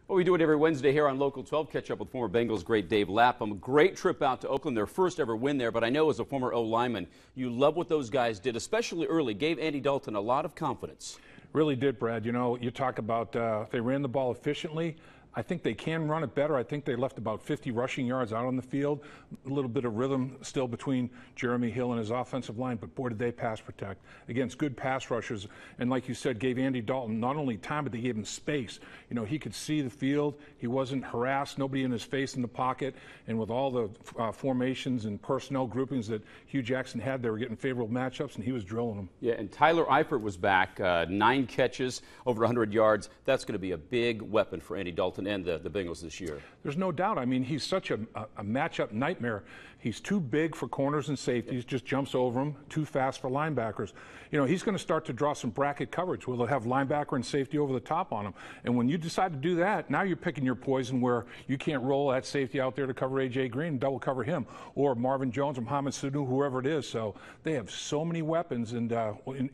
Well, we do it every Wednesday here on Local 12. Catch up with former Bengals great Dave Lapham. Great trip out to Oakland, their first ever win there. But I know as a former O-lineman, you love what those guys did, especially early. Gave Andy Dalton a lot of confidence. Really did, Brad. You know, you talk about they ran the ball efficiently. I think they can run it better. I think they left about 50 rushing yards out on the field. A little bit of rhythm still between Jeremy Hill and his offensive line, but boy, did they pass protect against good pass rushers. And like you said, gave Andy Dalton not only time, but they gave him space. You know, he could see the field. He wasn't harassed, nobody in his face in the pocket. And with all the formations and personnel groupings that Hugh Jackson had, they were getting favorable matchups, and he was drilling them. Yeah, and Tyler Eifert was back, 9 catches, over 100 yards. That's going to be a big weapon for Andy Dalton and the Bengals this year. There's no doubt. I mean, he's such a matchup nightmare. He's too big for corners and safeties, just jumps over them, too fast for linebackers. You know, he's going to start to draw some bracket coverage where they'll have linebacker and safety over the top on him. And when you decide to do that, now you're picking your poison where you can't roll that safety out there to cover A.J. Green and double cover him, or Marvin Jones or Mohamed Sanu, whoever it is. So they have so many weapons, and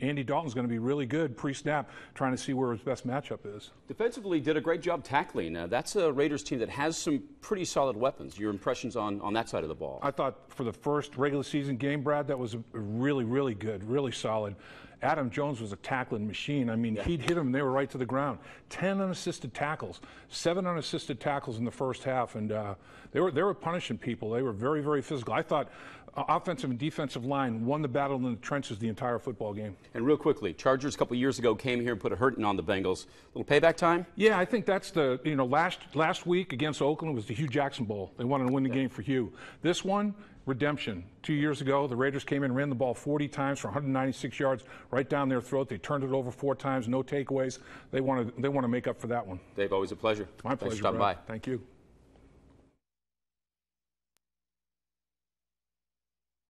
Andy Dalton's going to be really good pre-snap, trying to see where his best matchup is. Defensively, did a great job tackling. That's a Raiders team that has some pretty solid weapons. Your impressions on that side of the ball? I thought for the first regular season game, Brad, that was really, really good, really solid. Adam Jones was a tackling machine. I mean, he'd hit them and they were right to the ground. 10 unassisted tackles, 7 unassisted tackles in the first half, and they were punishing people. They were very, very physical. I thought offensive and defensive line won the battle in the trenches the entire football game. And real quickly, Chargers a couple years ago came here and put a hurting on the Bengals. Little payback time? Yeah, I think that's the, you know, last week against Oakland was the Hugh Jackson Bowl. They wanted to win the game for Hugh. This one, redemption. 2 years ago, the Raiders came in, ran the ball 40 times for 196 yards right down their throat. They turned it over 4 times, no takeaways. They want to make up for that one. Dave, always a pleasure. My pleasure. Thanks for stopping by. Thank you.